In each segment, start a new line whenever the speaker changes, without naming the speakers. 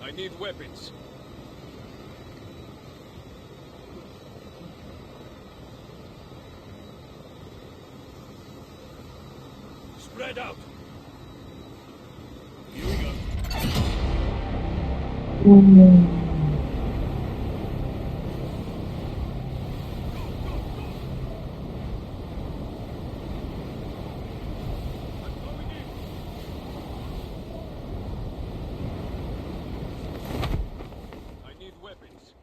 I need weapons. Spread out. Here we go. I need weapons.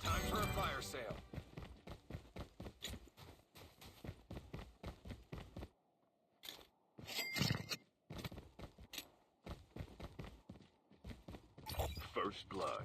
Time for a fire sale. First blood.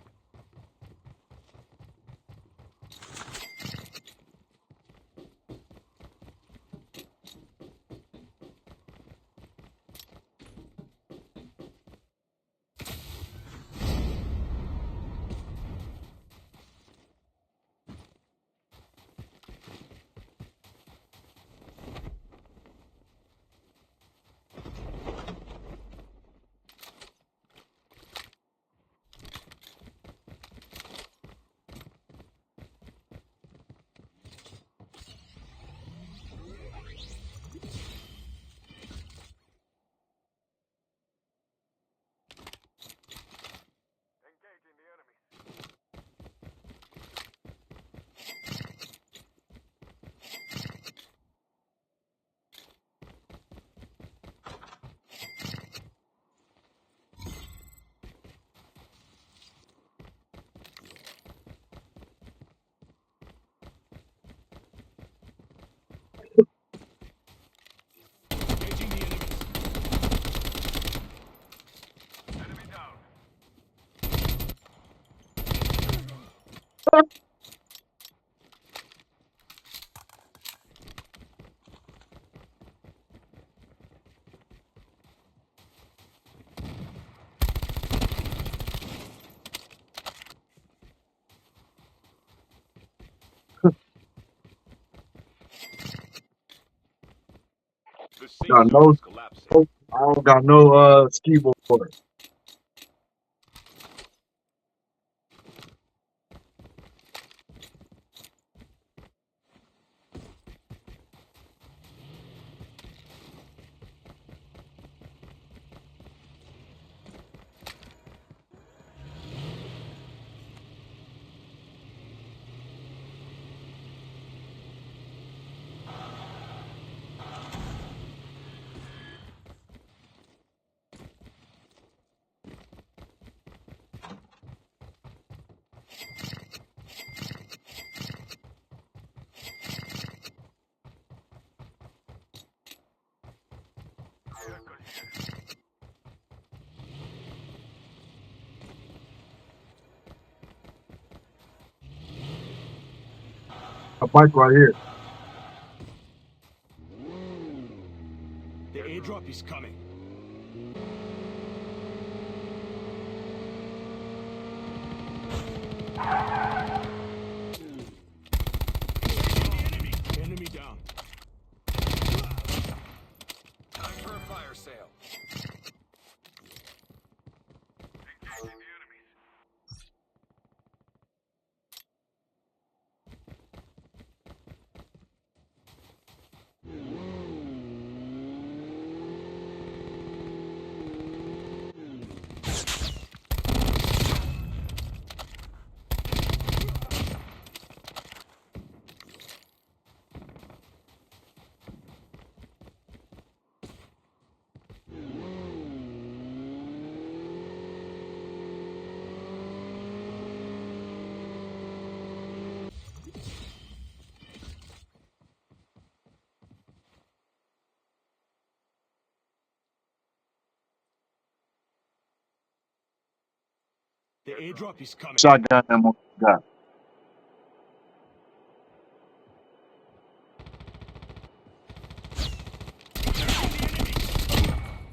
Engaging the enemy. Engaging the enemy. Enemy down. The safe
Got
zone
no,
is collapsing.
I don't got no ski board. A bike right here.
The airdrop is coming. Enemy down. Time for a fire sale. Engaging the enemies. The airdrop is coming.
Shotgun ammo. Got.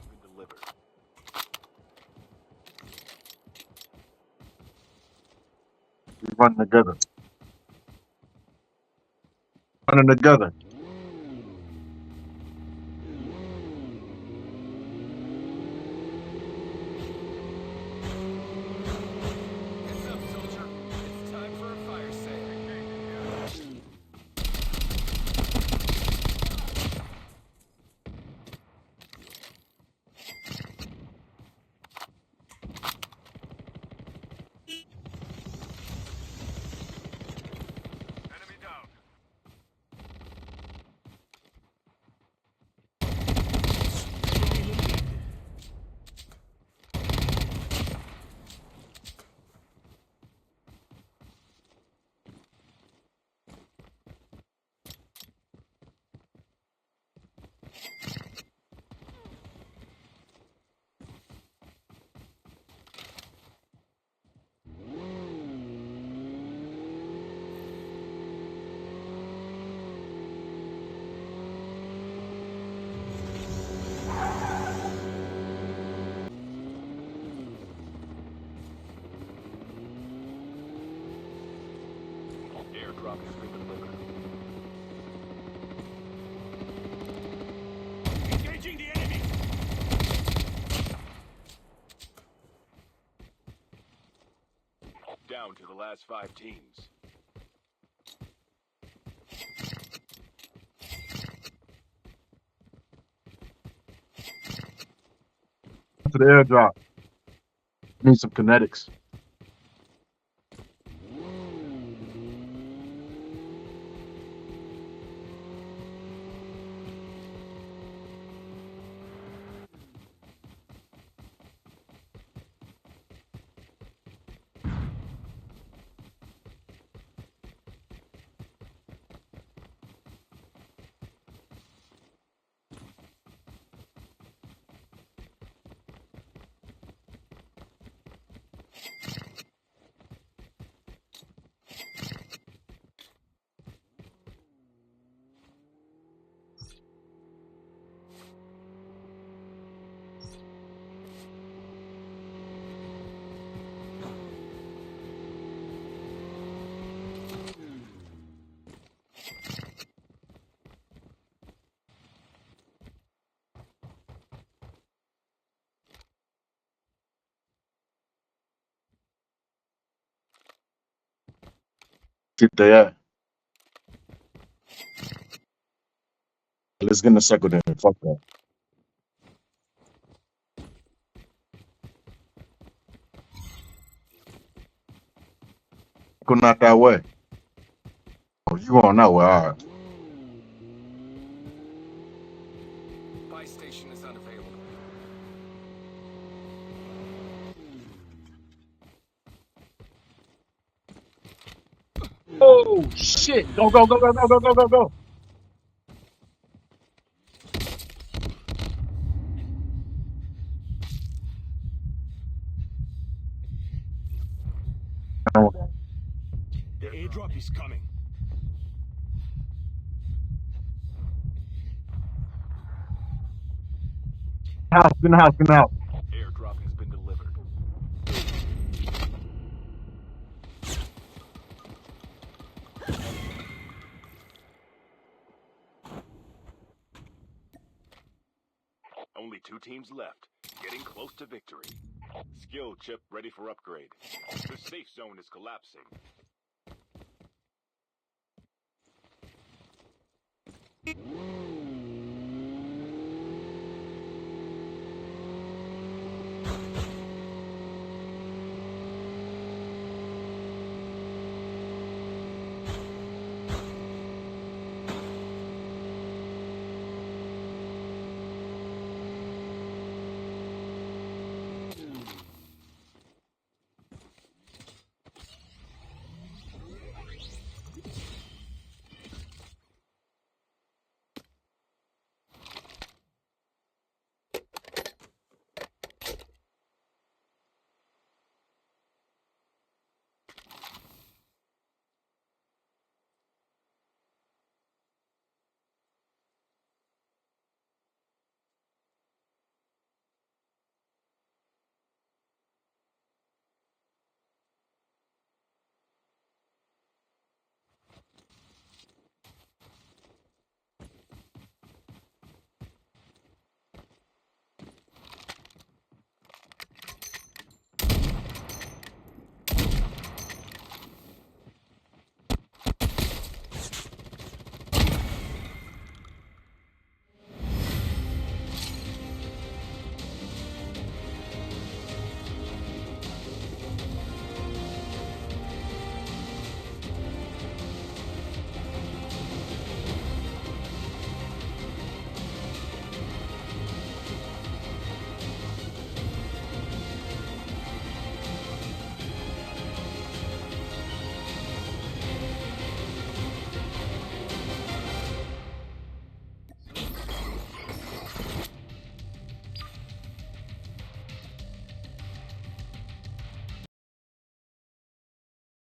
Been delivered.
We run together. Running together.
Heads up, soldier. It's time for a fire sale. Enemy down. Airdrop has been delivered. Engaging the enemy! Down to the last 5 teams.
To the airdrop. Need some kinetics. Get there. Let's get in the circle then. Fuck that. Go not that way. Oh, you going that way? All right.
Buy station is unavailable.
Oh shit! Go go go go go go go go go!
The airdrop is coming.
House in the house in the house.
Airdrop has been delivered. Only 2 teams left. Getting close to victory. Skill chip ready for upgrade. The safe zone is collapsing.